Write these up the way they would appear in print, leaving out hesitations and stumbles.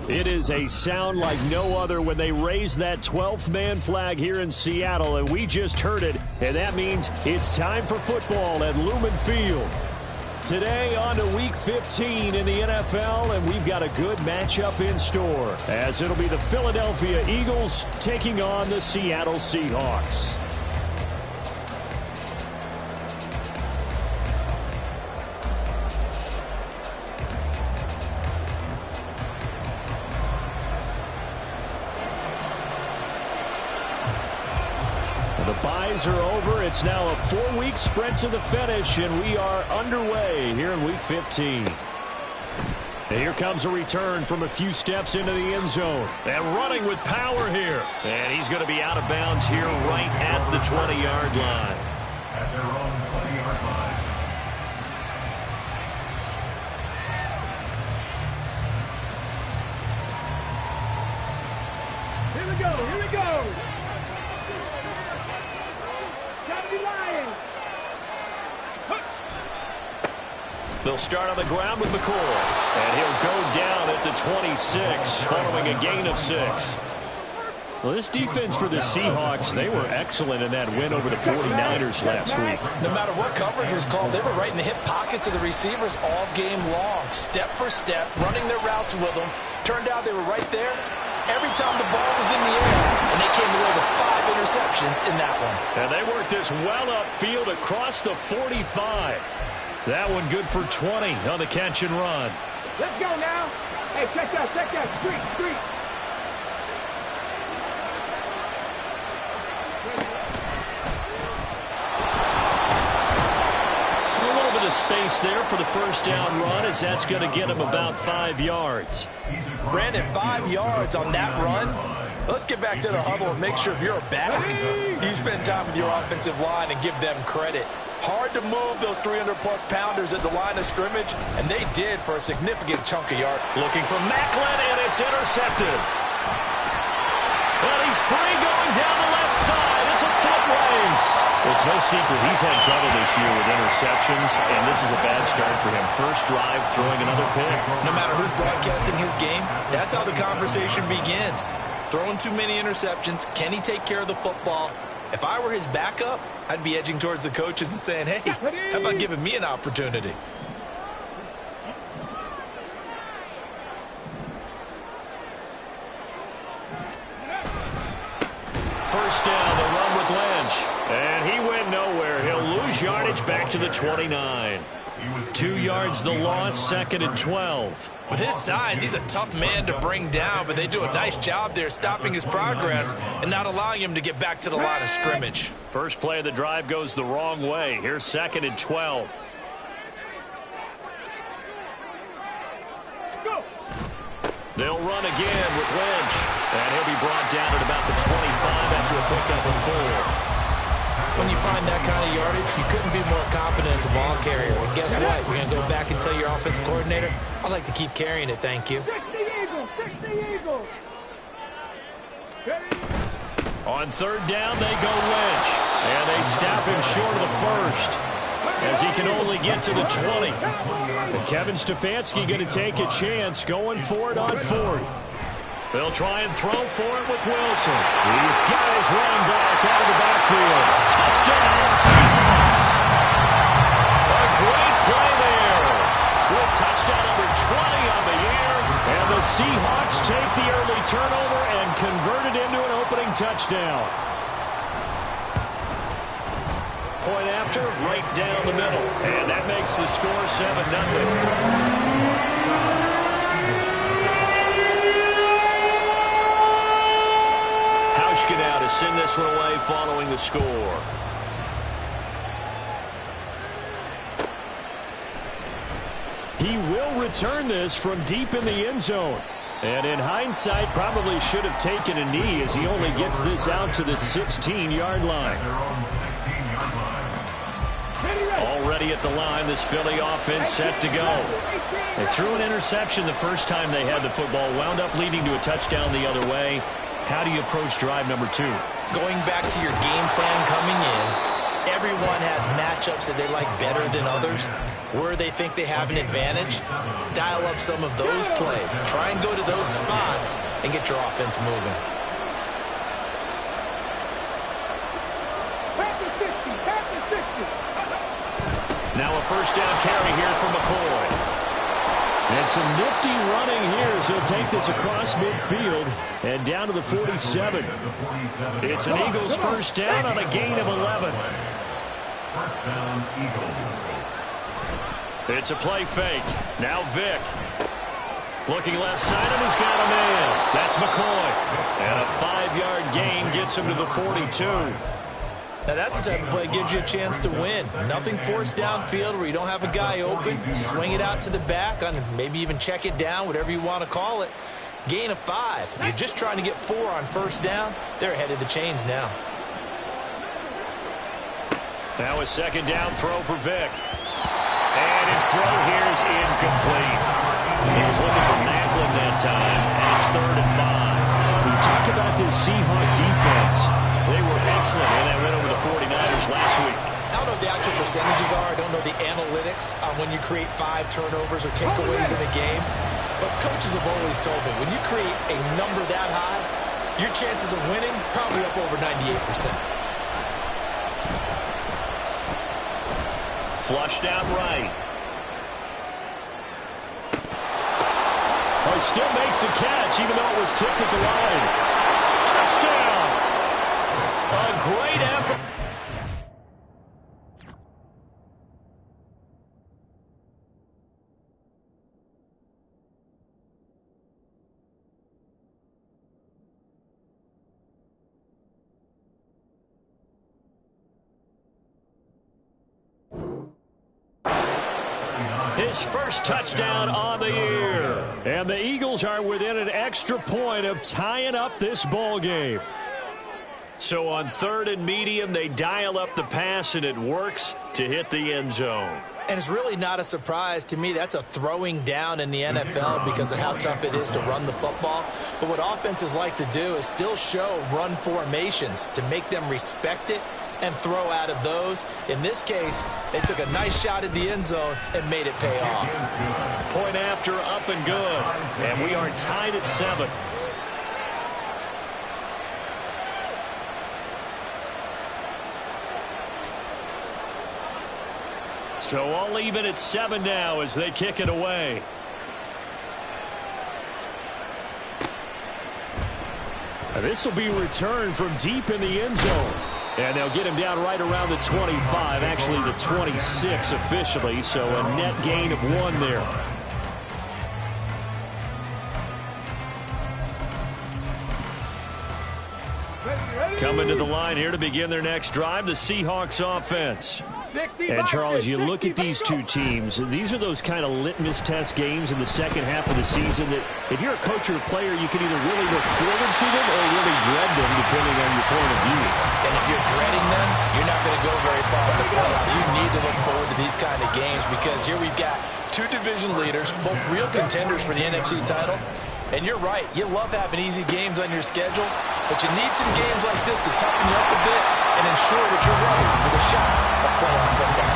It is a sound like no other when they raise that 12th man flag here in Seattle, and we just heard it, and that means it's time for football at Lumen Field. Today on to Week 15 in the NFL, and we've got a good matchup in store, as it'll be the Philadelphia Eagles taking on the Seattle Seahawks. The byes are over. It's now a 4-week sprint to the finish, and we are underway here in Week 15. And here comes a return from a few steps into the end zone. And running with power here. And he's going to be out of bounds here right at the 20-yard line. At their own 20-yard line. Here we go, here we go. Gotta be lying. They'll start on the ground with McCoy. And he'll go down at the 26 following a gain of 6. Well, this defense for the Seahawks, they were excellent in that win over the 49ers last week. No matter what coverage was called, they were right in the hip pockets of the receivers all game long, step for step, running their routes with them. Turned out they were right there every time the ball was in the air, and they came away with 5 interceptions in that one. And they worked this well upfield across the 45. That one good for 20 on the catch and run. Let's go now. Hey, check that, street. A little bit of space there for the first down run, as that's going to get him about 5 yards. Brandon, 5 yards on that run. Let's get back to the huddle and make sure if you're a back, you spend time with your offensive line and give them credit. Hard to move those 300-plus pounders at the line of scrimmage, and they did for a significant chunk of yard. Looking for Macklin, and it's intercepted. Well, he's free going down the left side. It's a foot race. It's no secret he's had trouble this year with interceptions, and this is a bad start for him. First drive, throwing another pick. No matter who's broadcasting his game, that's how the conversation begins. Throwing too many interceptions. Can he take care of the football? If I were his backup, I'd be edging towards the coaches and saying, hey, how about giving me an opportunity? First down, the run with Lynch. And he went nowhere. He'll lose yardage back to the 29. 2 yards the loss, 2nd and 12. With his size, he's a tough man to bring down, but they do a nice job there stopping his progress and not allowing him to get back to the line of scrimmage. First play of the drive goes the wrong way. Here's 2nd and 12. Go. They'll run again with Lynch. And he'll be brought down at about the 25 after a pickup of 4. When you find that kind of yardage, you couldn't be more confident as a ball carrier. And guess what? You're going to go back and tell your offensive coordinator, I'd like to keep carrying it, thank you. 60 Eagles. On 3rd down, they go Lynch. And they stop him short of the first, as he can only get to the 20. And Kevin Stefanski going to take a chance going for it on 4th. They'll try and throw for it with Wilson. He's got his running back out of the backfield. Touchdown, Seahawks. A great play there. With touchdown number 20 on the year. And the Seahawks take the early turnover and convert it into an opening touchdown. Point after, right down the middle. And that makes the score 7-0. Now to send this one away following the score. He will return this from deep in the end zone. And in hindsight, probably should have taken a knee as he only gets this out to the 16-yard line. Already at the line, this Philly offense set to go. They threw an interception the first time they had the football, wound up leading to a touchdown the other way. How do you approach drive number 2? Going back to your game plan coming in, everyone has matchups that they like better than others, where they think they have an advantage. Dial up some of those plays. Try and go to those spots and get your offense moving. Now a first down carry here from McCoy. And some nifty running here as he'll take this across midfield and down to the 47. It's an Eagles first down on a gain of 11. First down, Eagles. It's a play fake. Now Vick. Looking left side, and he's got a man. That's McCoy. And a 5-yard gain gets him to the 42. Now that's the type of play that gives you a chance to win. Nothing forced downfield where you don't have a guy open. Swing it out to the back, on maybe even check it down, whatever you want to call it. Gain of 5. You're just trying to get 4 on first down. They're ahead of the chains now. Now a second down throw for Vick. And his throw here is incomplete. He was looking for Macklin that time, and it's 3rd and 5. We talk about this Seahawk defense. They were excellent in that win over the 49ers last week. I don't know what the actual percentages are. I don't know the analytics on when you create 5 turnovers or takeaways in a game. But coaches have always told me, when you create a number that high, your chances of winning probably up over 98%. Flushed out right. Oh, he still makes the catch, even though it was tipped at the line. Touchdown! A great effort. His first touchdown on the year. And the Eagles are within an extra point of tying up this ball game. So on 3rd and medium, they dial up the pass, and it works to hit the end zone. And it's really not a surprise to me. That's a throwing down in the NFL because of how tough it is to run the football. But what offenses like to do is still show run formations to make them respect it and throw out of those. In this case, they took a nice shot at the end zone and made it pay off. Point after, up and good. And we are tied at 7. So all even at 7 now as they kick it away. This will be returned from deep in the end zone. And they'll get him down right around the 25, actually the 26 officially, so a net gain of 1 there. Coming to the line here to begin their next drive, the Seahawks offense. And, Charles, you look at these two teams, these are those kind of litmus test games in the second half of the season that if you're a coach or a player, you can either really look forward to them or really dread them, depending on your point of view. And if you're dreading them, you're not going to go very far in the playoffs. You need to look forward to these kind of games because here we've got 2 division leaders, both real contenders for the NFC title. And you're right, you love having easy games on your schedule, but you need some games like this to toughen you up a bit and ensure that you're ready for the shot of playoff football.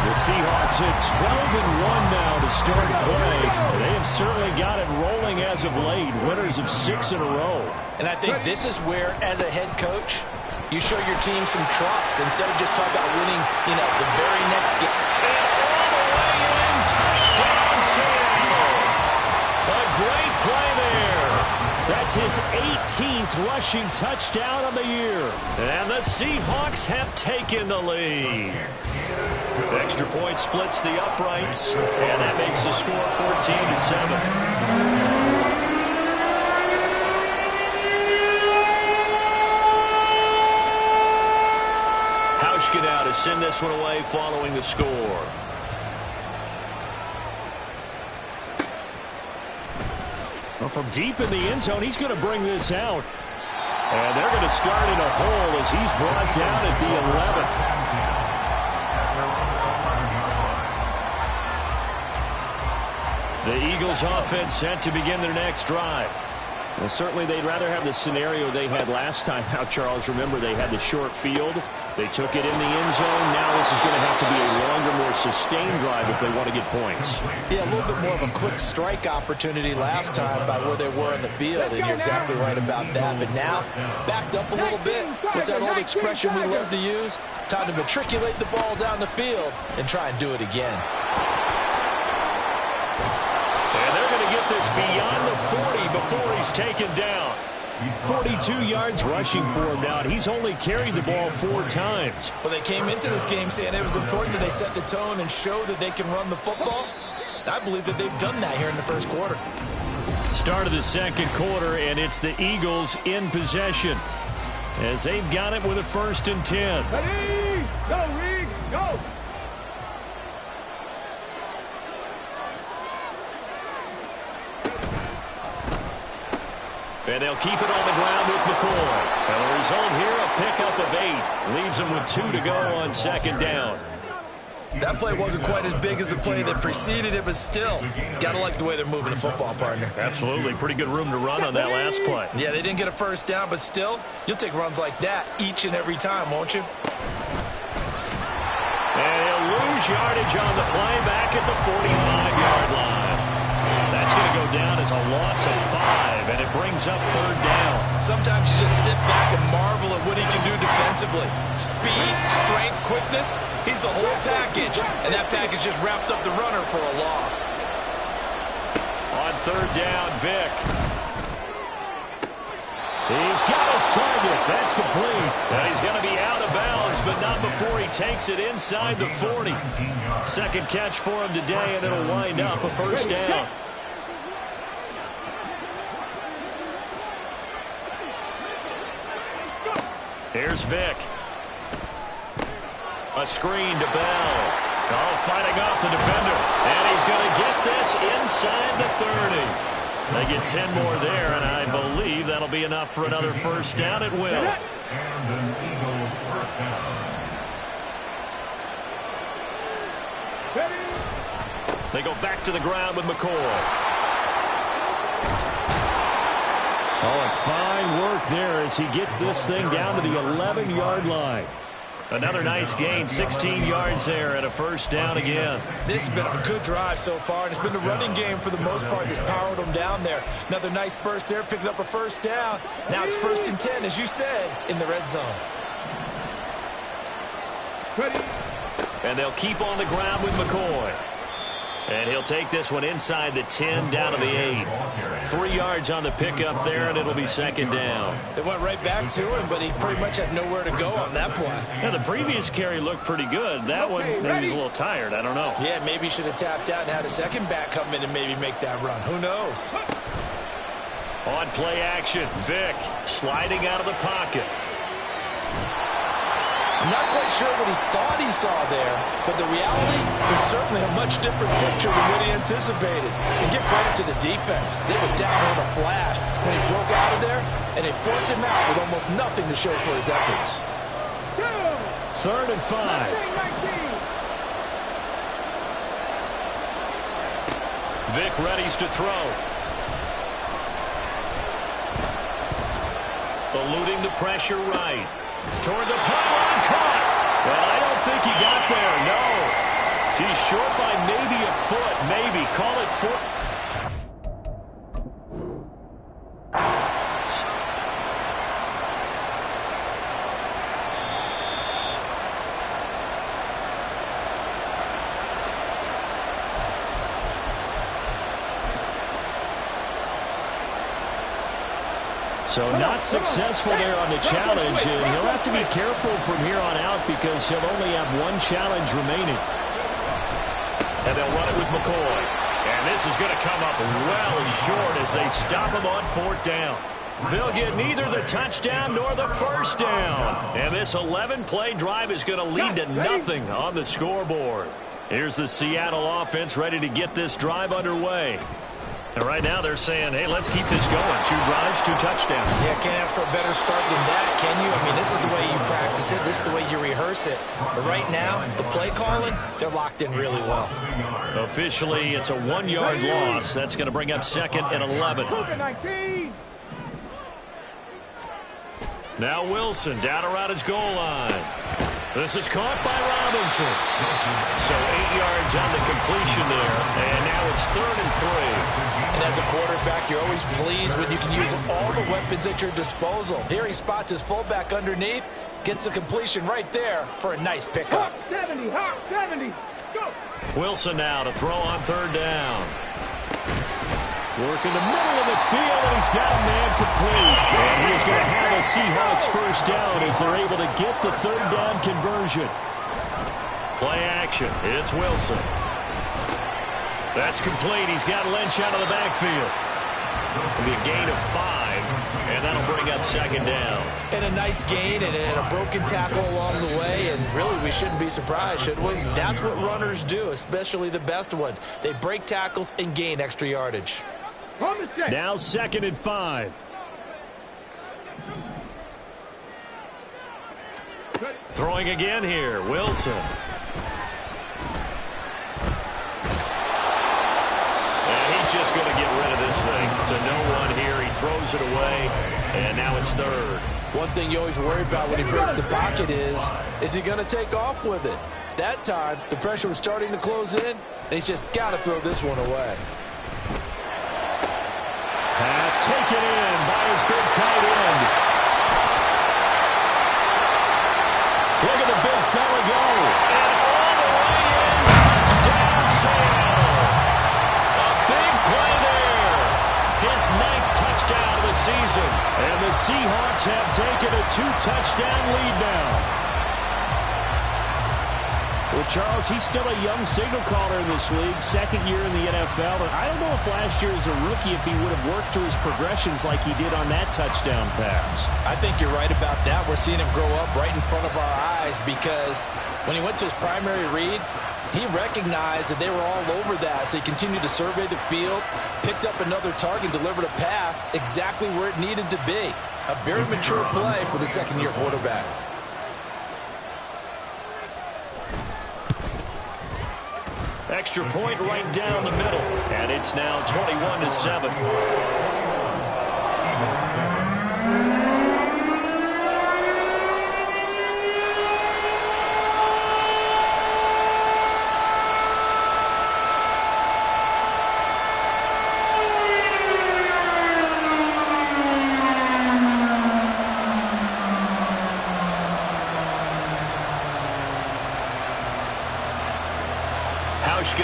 The Seahawks at 12-1 now to start play. They have certainly got it rolling as of late, winners of 6 in a row. And I think this is where, as a head coach, you show your team some trust instead of just talking about winning, the very next game. And all the way in, touchdown Seattle. A great play there. That's his 18th rushing touchdown of the year. And the Seahawks have taken the lead. Extra point splits the uprights, and that makes the score 14-7. Hauschka now to send this one away following the score. Well, from deep in the end zone, he's going to bring this out. And they're going to start in a hole as he's brought down at the 11. The Eagles offense set to begin their next drive. Well, certainly they'd rather have the scenario they had last time out, Charles. Remember, they had the short field. They took it in the end zone. Now this is going to have to be a longer, more sustained drive if they want to get points. Yeah, a little bit more of a quick strike opportunity last time by where they were in the field, and you're exactly right about that. But now, backed up a little bit, was that old expression we love to use? Time to matriculate the ball down the field and try and do it again. And they're going to get this beyond the 40 before he's taken down. 42 yards rushing for him now. He's only carried the ball 4 times. Well, they came into this game saying it was important that they set the tone and show that they can run the football. I believe that they've done that here in the first quarter. Start of the second quarter, and it's the Eagles in possession as they've got it with a 1st and 10. Ready? Go, Reed, go! And they'll keep it on the ground with McCoy. And the result here, a pickup of 8. Leaves them with 2 to go on 2nd down. That play wasn't quite as big as the play that preceded it, but still, got to like the way they're moving the football, partner. Absolutely. Pretty good room to run on that last play. Yeah, they didn't get a 1st down, but still, you'll take runs like that each and every time, won't you? And he'll lose yardage on the play back at the 45-yard line. That's going to go down as a loss of 5, and it brings up 3rd down. Sometimes you just sit back and marvel at what he can do defensively. Speed, strength, quickness, he's the whole package. And that package just wrapped up the runner for a loss. On 3rd down, Vick. He's got his target. That's complete. And he's going to be out of bounds, but not before he takes it inside the 40. 2nd catch for him today, and it'll wind up a 1st down. Here's Vick. A screen to Bell. Oh, fighting off the defender. And he's going to get this inside the 30. They get 10 more there, and I believe that'll be enough for another 1st down. It will. And an Eagle 1st down. They go back to the ground with McCoy. Oh, and fine work there as he gets this thing down to the 11-yard line. Another nice gain, 16 yards there, and a 1st down again. This has been a good drive so far, and it's been the running game for the most part that's powered them down there. Another nice burst there, picking up a 1st down. Now it's 1st and 10, as you said, in the red zone. Ready? And they'll keep on the ground with McCoy. And he'll take this one inside the 10, down to the 8. 3 yards on the pickup there, and it'll be 2nd down. They went right back to him, but he pretty much had nowhere to go on that play. Now, the previous carry looked pretty good. That one, maybe he was a little tired. I don't know. Yeah, maybe he should have tapped out and had a 2nd back come in and maybe make that run. Who knows? On play action, Vick sliding out of the pocket. I'm not quite sure what he thought he saw there, but the reality was certainly a much different picture than what he anticipated. And give credit to the defense. They were down on a flash when he broke out of there, and they forced him out with almost nothing to show for his efforts. 3rd and 5. Vick readies to throw. Eluding the pressure right. Toward the pylon, caught. Well, I don't think he got there, no. He's short by maybe a foot, maybe. Call it 4. So not successful there on the challenge, and he'll have to be careful from here on out because he'll only have 1 challenge remaining. And they'll run it with McCoy. And this is going to come up well short as they stop him on 4th down. They'll get neither the touchdown nor the 1st down. And this 11-play drive is going to lead to nothing on the scoreboard. Here's the Seattle offense ready to get this drive underway. And right now they're saying, hey, let's keep this going. 2 drives, 2 touchdowns. Yeah, can't ask for a better start than that, can you? I mean, this is the way you practice it. This is the way you rehearse it. But right now, the play calling, they're locked in really well. Officially, it's a 1-yard loss. That's going to bring up 2nd and 11. Now Wilson down around his goal line. This is caught by Robinson. So 8 yards on the completion there, and now it's 3rd and 3. And as a quarterback, you're always pleased when you can use all the weapons at your disposal. Here he spots his fullback underneath, gets the completion right there for a nice pickup. Hawk 70, Hawk 70. Go. Wilson now to throw on 3rd down. Work in the middle of the field, and he's got a man complete. And he is going to have a Seahawks first down as they're able to get the 3rd down conversion. Play action. It's Wilson. That's complete. He's got Lynch out of the backfield. It'll be a gain of 5, and that'll bring up 2nd down. And a nice gain and a broken tackle along the way, and really we shouldn't be surprised, should we? That's what runners do, especially the best ones. They break tackles and gain extra yardage. Now 2nd and 5. Throwing again here, Wilson. And he's just going to get rid of this thing. To no one here. He throws it away, and now it's 3rd. One thing you always worry about when he breaks the pocket is he going to take off with it? That time, the pressure was starting to close in, and he's just got to throw this one away. Pass taken in by his big tight end. Look at the big fella go. And all the way in. Touchdown, Sam. A big play there. His 9th touchdown of the season. And the Seahawks have taken a 2-touchdown lead now. Well, Charles, he's still a young signal caller in this league, 2nd year in the NFL. And I don't know if last year as a rookie if he would have worked through his progressions like he did on that touchdown pass. I think you're right about that. We're seeing him grow up right in front of our eyes because when he went to his primary read, he recognized that they were all over that. So he continued to survey the field, picked up another target, delivered a pass exactly where it needed to be. A very mature play for the 2nd-year quarterback. Extra point right down the middle. And it's now 21-7.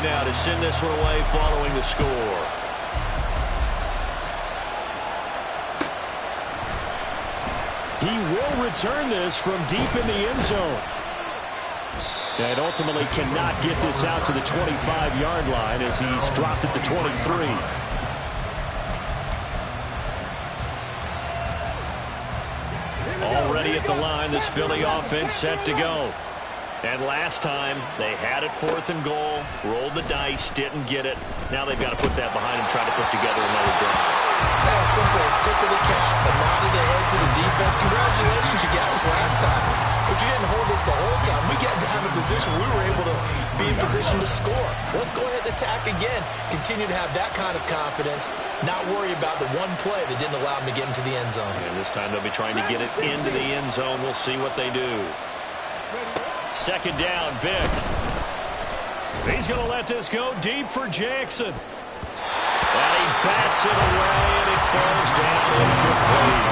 Now to send this one away following the score. He will return this from deep in the end zone. And ultimately cannot get this out to the 25-yard line as he's dropped at the 23. Already at the line, this Philly offense set to go. And last time, they had it 4th and goal, rolled the dice, didn't get it. Now they've got to put that behind them, try to put together another drive. Yeah, simple. Tip of the cap, a nod of the head to the defense. Congratulations, you got us last time. But you didn't hold us the whole time. We got down to position. We were able to be in position to score. Let's go ahead and attack again. Continue to have that kind of confidence. Not worry about the one play that didn't allow them to get into the end zone. And this time they'll be trying to get it into the end zone. We'll see what they do. 2nd down, Vic. He's going to let this go deep for Jackson. And he bats it away, and it falls down incomplete.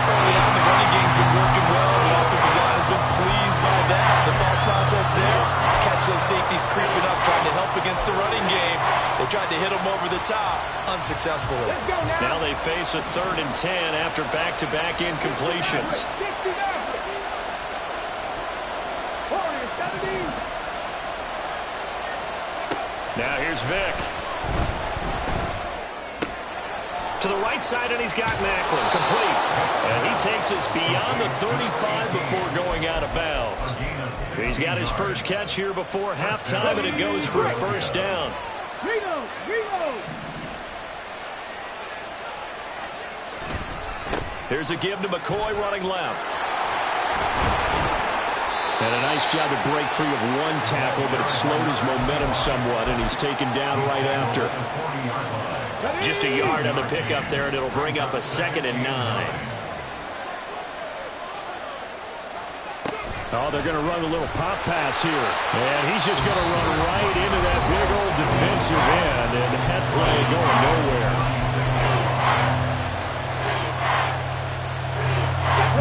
Early on, the running game's been working well. The offensive line has been pleased by that. The thought process there, catch those safeties creeping up, trying to help against the running game. They tried to hit them over the top, unsuccessfully. Now they face a 3rd and 10 after back-to-back incompletions. Now here's Vic. To the right side, and he's got Macklin. Complete. And he takes us beyond the 35 before going out of bounds. He's got his first catch here before halftime, and it goes for a 1st down. Here's a give to McCoy running left. And a nice job to break free of one tackle, but it slowed his momentum somewhat, and he's taken down right after. Just a yard on the pickup there, and it'll bring up a 2nd and 9. Oh, they're going to run a little pop pass here. And he's just going to run right into that big old defensive end. And that play going nowhere.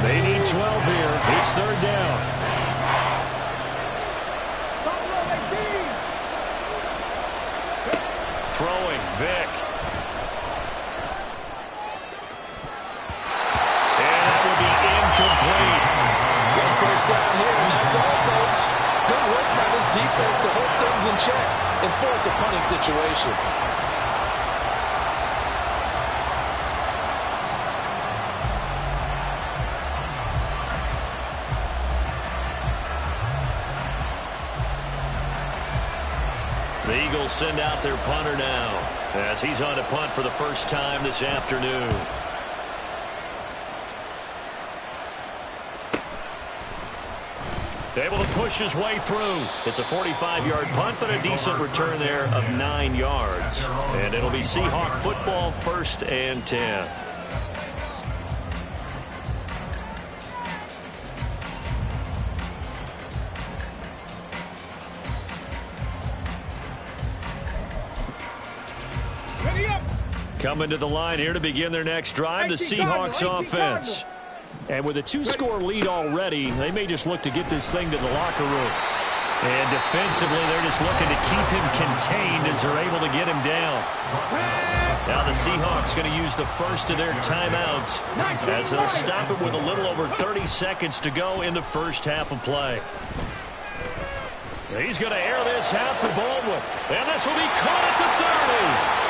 They need 12 here. It's third down. Throwing, Vic. And that will be incomplete. One first down here, and that's all, folks. Good work by this defense to hold things in check and force a punting situation. The Eagles send out their punter now as he's on to punt for the first time this afternoon. Able to push his way through. It's a 45-yard punt, but a decent return there of 9 yards. And it'll be Seahawk football, 1st and 10. Coming to the line here to begin their next drive, the Seahawks offense. And with a 2-score lead already, they may just look to get this thing to the locker room. And defensively, they're just looking to keep him contained as they're able to get him down. Now the Seahawks going to use the first of their timeouts as they'll stop it with a little over 30 seconds to go in the first half of play. He's going to air this out for Baldwin. And this will be caught at the 30.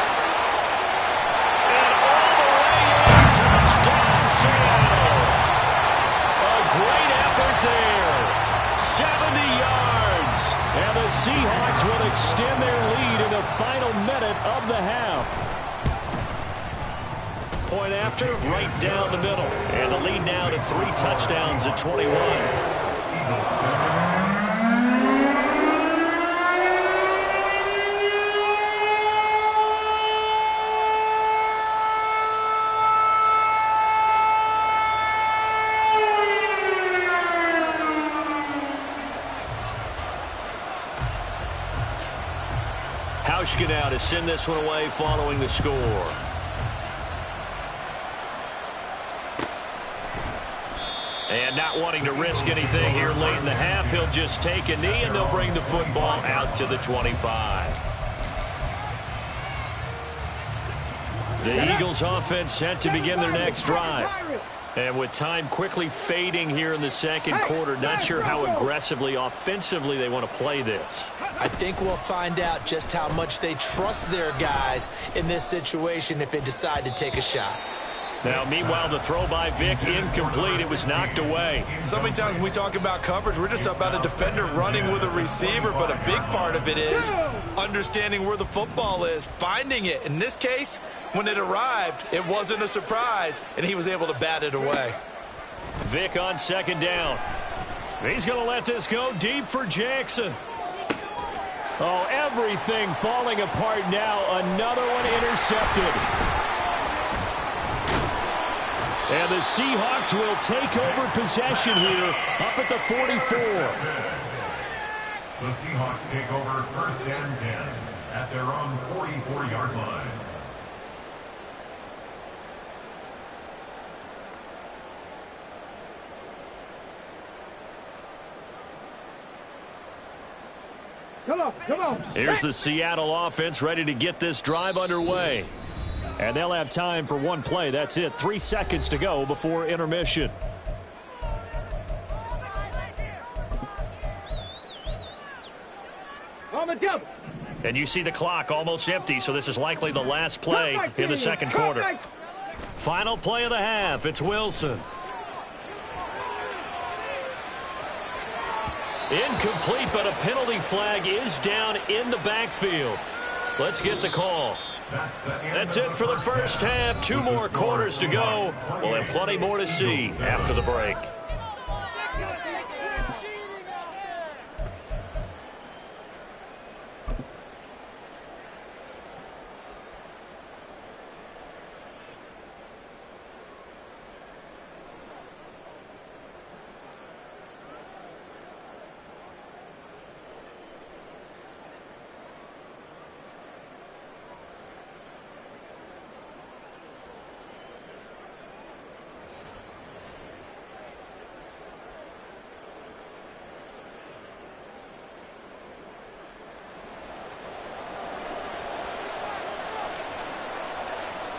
And all the way in, touchdown Seattle. A great effort there. 70 yards. And the Seahawks will extend their lead in the final minute of the half. Point after, right down the middle. And the lead now to 3 touchdowns at 21. Now to send this one away following the score. And not wanting to risk anything here late in the half, he'll just take a knee and they'll bring the football out to the 25. The Eagles offense set to begin their next drive. And with time quickly fading here in the second quarter, not sure how aggressively, offensively they want to play this. I think we'll find out just how much they trust their guys in this situation if they decide to take a shot. Now, meanwhile, the throw by Vic incomplete. It was knocked away. So many times when we talk about coverage, we're just about a defender running with a receiver, but a big part of it is understanding where the football is, finding it. In this case, when it arrived, it wasn't a surprise, and he was able to bat it away. Vic on second down. He's going to let this go deep for Jackson. Oh, everything falling apart now. Another one intercepted. And the Seahawks will take over possession here up at the 44. The Seahawks take over 1st and 10 at their own 44-yard line. Come on. Here's the Seattle offense ready to get this drive underway. And they'll have time for one play. That's it. 3 seconds to go before intermission. On the double. And you see the clock almost empty, so this is likely the last play in the second quarter. Final play of the half. It's Wilson. Incomplete, but a penalty flag is down in the backfield. Let's get the call. That's it for the first half. 2 more quarters to go. We'll have plenty more to see after the break.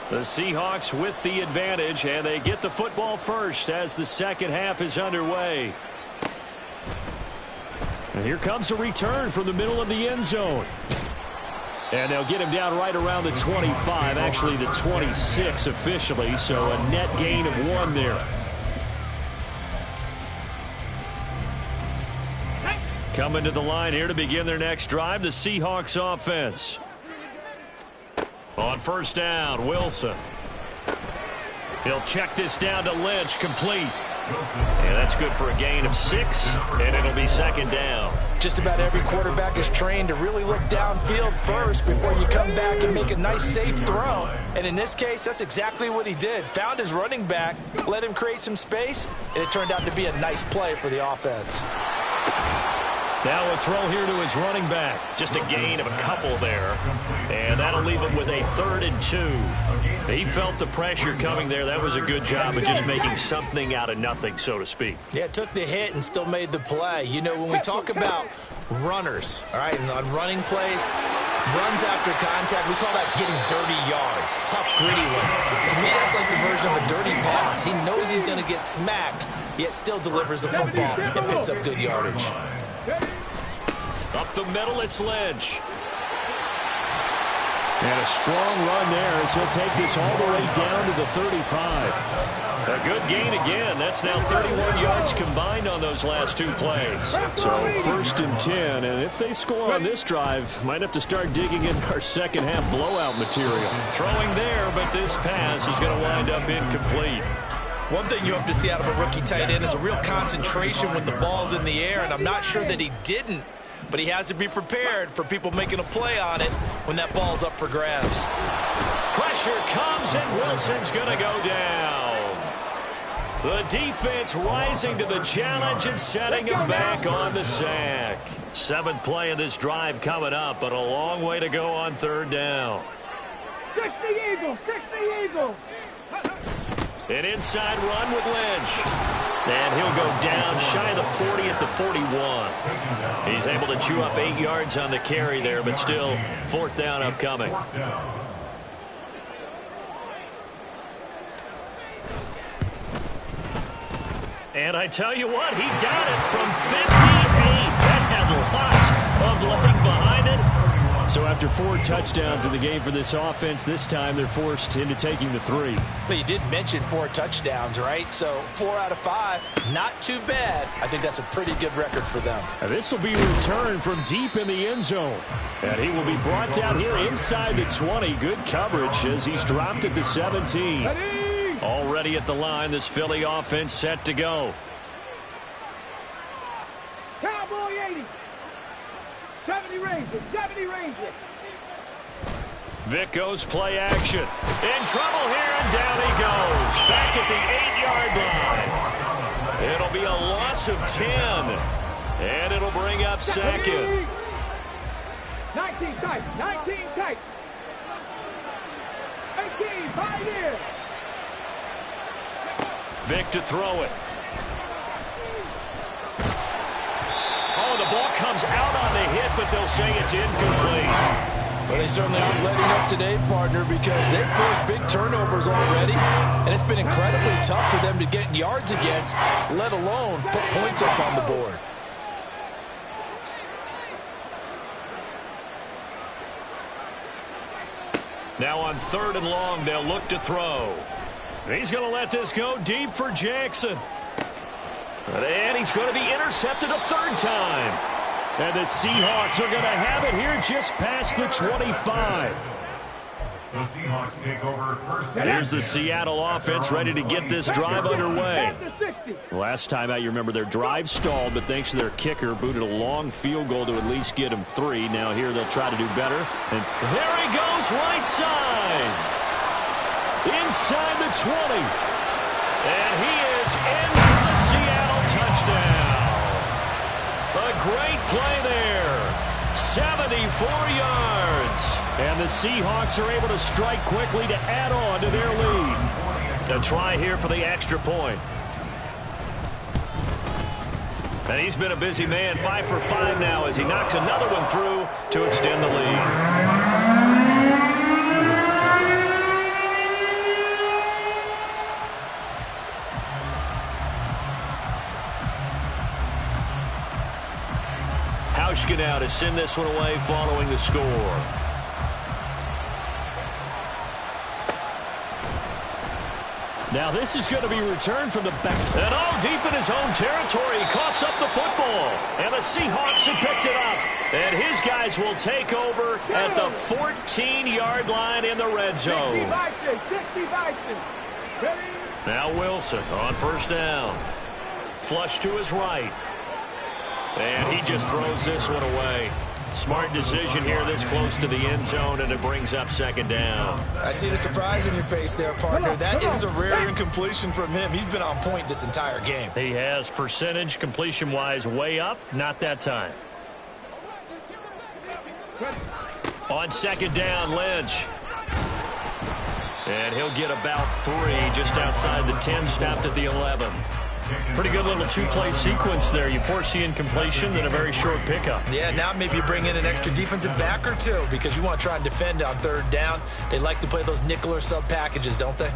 The Seahawks with the advantage, and they get the football first as the second half is underway. And here comes a return from the middle of the end zone. And they'll get him down right around the 25, actually the 26 officially, so a net gain of 1 there. Coming to the line here to begin their next drive, the Seahawks offense. On first down, Wilson. He'll check this down to Lynch, complete. And that's good for a gain of 6, and it'll be second down. Just about every quarterback is trained to really look downfield first before you come back and make a nice, safe throw. And in this case, that's exactly what he did. Found his running back, let him create some space, and it turned out to be a nice play for the offense. Now a throw here to his running back. Just a gain of a couple there. And that'll leave him with a 3rd and 2. He felt the pressure coming there. That was a good job of just making something out of nothing, so to speak. Yeah, took the hit and still made the play. You know, when we talk about runners, all right, and on running plays, runs after contact, we call that getting dirty yards, tough, gritty ones. To me, that's like the version of a dirty pass. He knows he's going to get smacked, yet still delivers the football and picks up good yardage. Up the middle, it's Lynch. And a strong run there as he'll take this all the way down to the 35. A good gain again. That's now 31 yards combined on those last 2 plays. So 1st and 10, and if they score on this drive, might have to start digging in our second half blowout material. Throwing there, but this pass is going to wind up incomplete. One thing you have to see out of a rookie tight end is a real concentration when the ball's in the air, and I'm not sure that he didn't. But he has to be prepared for people making a play on it when that ball's up for grabs. Pressure comes, and Wilson's going to go down. The defense rising to the challenge and setting him back on the sack. 7th play of this drive coming up, but a long way to go on 3rd down. 60 Eagles, 60 Eagles. An inside run with Lynch. And he'll go down shy of the 40 at the 41. He's able to chew up 8 yards on the carry there, but still 4th down upcoming. And I tell you what, he got it from 58. That had lots of leg behind it. So after 4 touchdowns in the game for this offense, this time they're forced into taking the 3. But you did mention 4 touchdowns, right? So 4 out of 5, not too bad. I think that's a pretty good record for them. And this will be returned from deep in the end zone. And he will be brought down here inside the 20. Good coverage as he's dropped at the 17. Already at the line, this Philly offense set to go. Cowboy 80. 70 Rangers, 70 Rangers. Vic goes play action. In trouble here, and down he goes. Back at the 8-yard line. It'll be a loss of 10. And it'll bring up 2nd. 19 tight, 19 tight. 18, 5 here. Vic to throw it. Oh, the ball comes out on the hit, but they'll say it's incomplete. Well, they certainly aren't letting up today, partner, because they've forced big turnovers already, and it's been incredibly tough for them to get yards against, let alone put points up on the board. Now on 3rd and long, they'll look to throw. He's going to let this go deep for Jackson. And he's going to be intercepted a 3rd time. And the Seahawks are going to have it here just past the 25. The Seahawks take over 1st and 10. Here's the Seattle offense ready to get this drive underway. Last time out, you remember their drive stalled, but thanks to their kicker, booted a long field goal to at least get him 3. Now here they'll try to do better. And there he goes, right side. Inside the 20. And he is in for the Seattle touchdown. A great play there. 74 yards. And the Seahawks are able to strike quickly to add on to their lead. A try here for the extra point. And he's been a busy man, 5 for 5 now as he knocks another one through to extend the lead. Hauschka now to send this one away following the score. Now this is going to be returned from the back. And deep in his own territory. He coughs up the football. And the Seahawks have picked it up. And his guys will take over at the 14-yard line in the red zone. Now Wilson on first down. Flush to his right. And he just throws this one away. Smart decision here this close to the end zone, and it brings up second down. I see the surprise in your face there, partner. That is a rare incompletion from him. He's been on point this entire game. He has percentage completion-wise way up. Not that time. On second down, Lynch. And he'll get about 3 just outside the 10, stopped at the 11. Pretty good little two-play sequence there. You force the incompletion, then a very short pickup. Yeah, now maybe you bring in an extra defensive back or two because you want to try and defend on third down. They like to play those nickel or sub packages, don't they?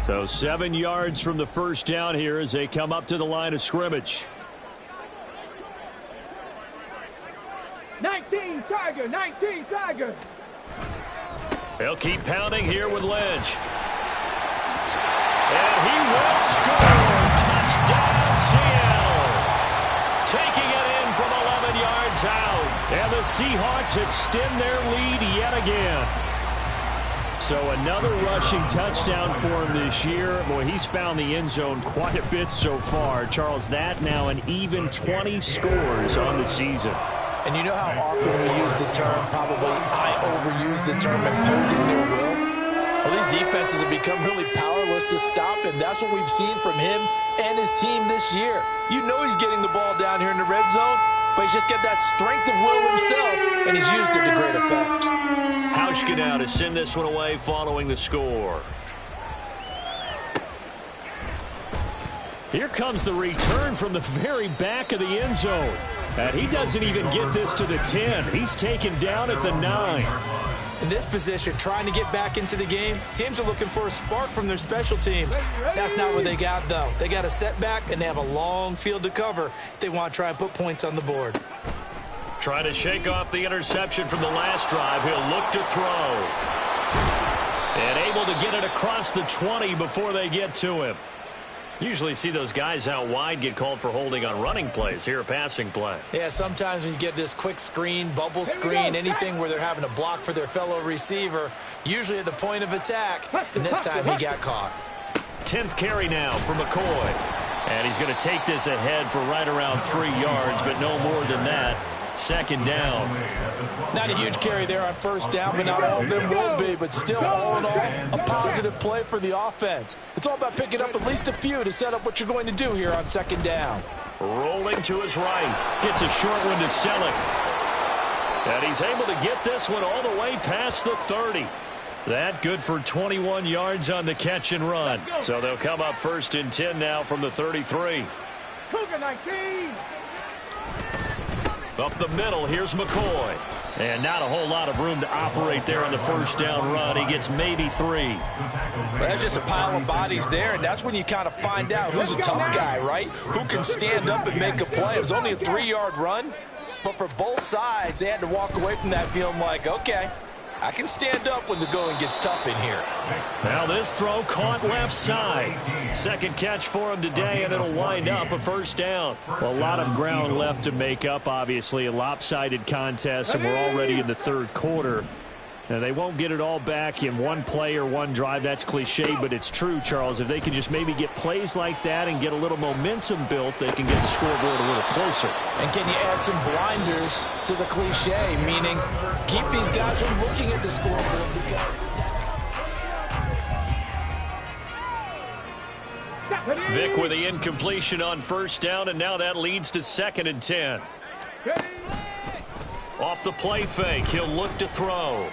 So 7 yards from the first down here as they come up to the line of scrimmage. 19 Tiger, 19 Tiger. They'll keep pounding here with Lynch. And he will score. Touchdown, Seattle. Taking it in from 11 yards out. And the Seahawks extend their lead yet again. So another rushing touchdown for him this year. Boy, he's found the end zone quite a bit so far. Charles, that now an even 20 scores on the season. And you know how often we use the term, probably I overuse the term imposing their will? Well, these defenses have become really powerless to stop him. That's what we've seen from him and his team this year. You know he's getting the ball down here in the red zone, but he's just got that strength of will himself, and he's used it to great effect. Hauschka now to send this one away following the score. Here comes the return from the very back of the end zone. And he doesn't even get this to the 10. He's taken down at the 9. In this position, trying to get back into the game, teams are looking for a spark from their special teams. That's not what they got, though. They got a setback, and they have a long field to cover if they want to try and put points on the board. Trying to shake off the interception from the last drive. He'll look to throw. And able to get it across the 20 before they get to him. Usually see those guys out wide get called for holding on running plays. Here, a passing play. Yeah, sometimes when you get this quick screen, bubble screen, anything where they're having to block for their fellow receiver, usually at the point of attack, and this time he got caught. 10th carry now for McCoy. And he's going to take this ahead for right around 3 yards, but no more than that. Second down. Not a huge carry there on first down, but not all of them will be. But still, all in all, a positive play for the offense. It's all about picking up at least a few to set up what you're going to do here on second down. Rolling to his right. Gets a short one to Selleck. And he's able to get this one all the way past the 30. That good for 21 yards on the catch and run. So they'll come up first and 10 now from the 33. Cougar 19. Up the middle, here's McCoy. And not a whole lot of room to operate there on the first down run. He gets maybe 3. But that's just a pile of bodies there, and that's when you kind of find out who's a tough guy, right? Who can stand up and make a play. It was only a 3-yard run, but for both sides, they had to walk away from that feeling like, okay, I can stand up when the going gets tough in here. Now this throw caught left side. Second catch for him today, and it'll wind up a first down. Well, a lot of ground left to make up, obviously. A lopsided contest, and we're already in the third quarter. Now, they won't get it all back in one play or one drive. That's cliche, but it's true, Charles. If they can just maybe get plays like that and get a little momentum built, they can get the scoreboard a little closer. And can you add some blinders to the cliche, meaning keep these guys from looking at the scoreboard because... Vic with the incompletion on first down, and now that leads to 2nd and 10. Off the play fake, he'll look to throw.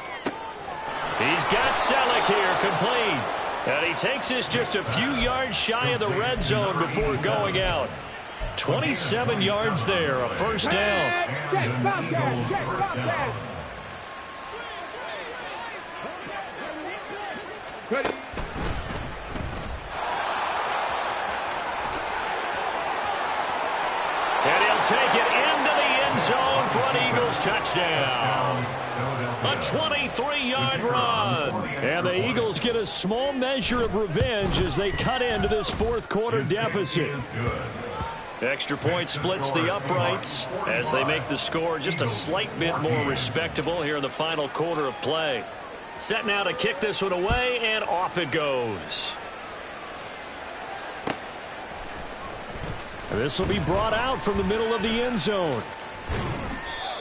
He's got Selleck here, complete. And he takes this just a few yards shy of the red zone before going out. 27 yards there, a first down. Ready. And he'll take it into the end zone for an Eagles touchdown. A 23-yard run. And the Eagles get a small measure of revenge as they cut into this fourth quarter deficit. Extra point splits the uprights as they make the score just a slight bit more respectable here in the final quarter of play. Set now to kick this one away, and off it goes. This will be brought out from the middle of the end zone.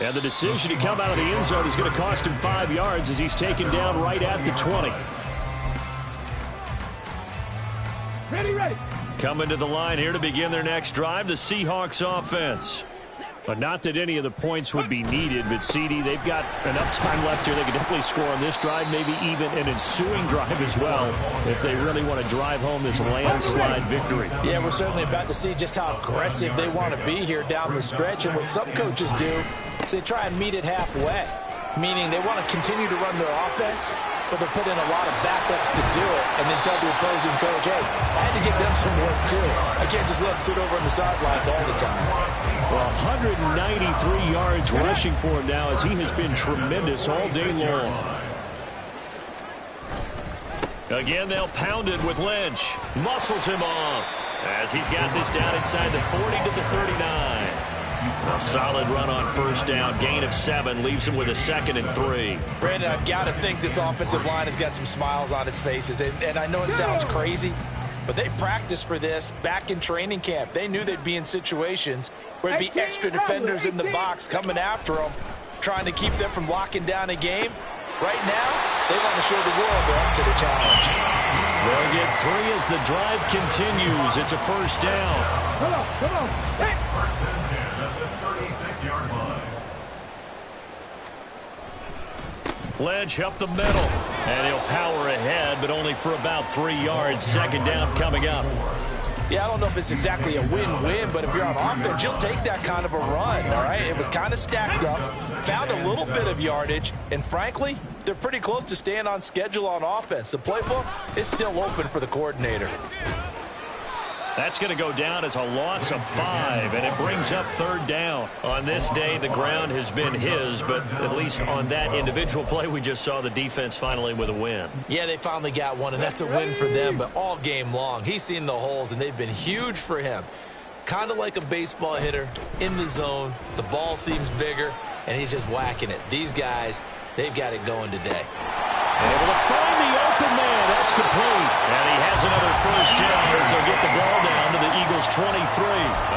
And the decision to come out of the end zone is going to cost him 5 yards as he's taken down right at the 20. Ready, ready. Coming to the line here to begin their next drive, the Seahawks offense. But not that any of the points would be needed, but CD, they've got enough time left here. They can definitely score on this drive, maybe even an ensuing drive as well, if they really want to drive home this landslide victory. Yeah, we're certainly about to see just how aggressive they want to be here down the stretch. And what some coaches do is they try and meet it halfway, meaning they want to continue to run their offense, but they'll put in a lot of backups to do it and then tell the opposing coach, hey, I had to give them some work too. I can't just let them sit over on the sidelines all the time. Well, 193 yards rushing for him now as he has been tremendous all day long. Again, they'll pound it with Lynch. Muscles him off as he's got this down inside the 40 to the 39. A solid run on first down. Gain of 7 leaves him with a 2nd and 3. Brandon, I've got to think this offensive line has got some smiles on its faces. And I know it sounds crazy, but they practiced for this back in training camp. They knew they'd be in situations where there'd be extra defenders in the box coming after them, trying to keep them from locking down a game. Right now, they want to show the world they're up to the challenge. They'll get 3 as the drive continues. It's a first down. Come on, come on. Hey. First and 10 at the 36-yard line. Lynch up the middle, and he'll power ahead, but only for about 3 yards. Second down coming up. Yeah, I don't know if it's exactly a win-win, but if you're on offense, you'll take that kind of a run, all right? It was kind of stacked up, found a little bit of yardage, and frankly, they're pretty close to staying on schedule on offense. The playbook is still open for the coordinator. That's going to go down as a loss of 5, and it brings up third down. On this day, the ground has been his, but at least on that individual play, we just saw the defense finally with a win. Yeah, they finally got one, and that's a win for them, but all game long, he's seen the holes, and they've been huge for him. Kind of like a baseball hitter in the zone. The ball seems bigger, and he's just whacking it. These guys, they've got it going today. Able to find the open man. That's complete. And he has another first down as they'll get the ball down to the Eagles' 23.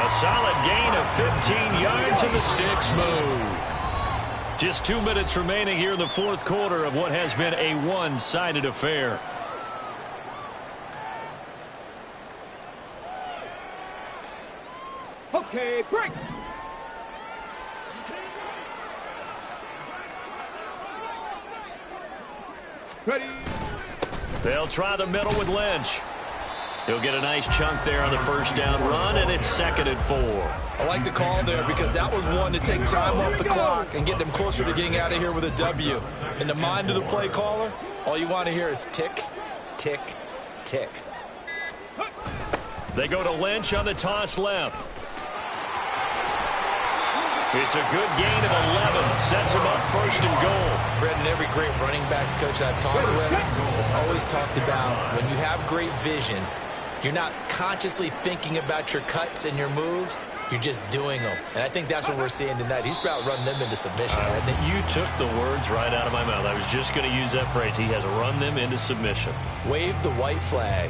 A solid gain of 15 yards, and the sticks move. Just 2 minutes remaining here in the fourth quarter of what has been a one-sided affair. Okay, break. Ready. They'll try the middle with Lynch. He'll get a nice chunk there on the first down run, and it's 2nd and 4. I like the call there because that was one to take time off the clock and get them closer to getting out of here with a W. In the mind of the play caller, all you want to hear is tick, tick, tick. They go to Lynch on the toss left. It's a good gain of 11. Sets him up 1st and goal. Brendan, every great running backs coach I've talked with has always talked about when you have great vision, you're not consciously thinking about your cuts and your moves. You're just doing them. And I think that's what we're seeing tonight. He's about run them into submission, hasn't he? You took the words right out of my mouth. I was just going to use that phrase. He has run them into submission. Wave the white flag.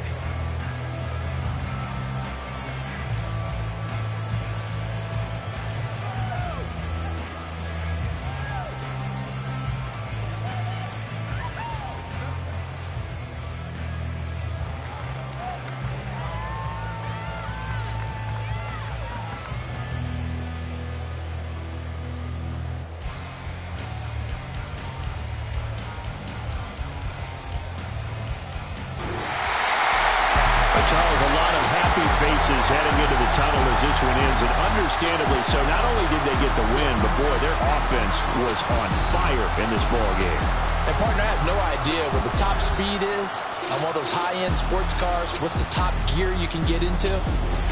Charles, a lot of happy faces heading into the tunnel as this one ends, and understandably so. Not only did they get the win, but boy, their offense was on fire in this ball game. And partner, I have no idea what the top speed is on one of those high-end sports cars, what's the top gear you can get into?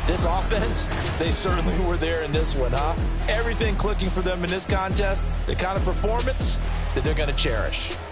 This offense, they certainly were there in this one, huh? Everything clicking for them in this contest, the kind of performance that they're going to cherish.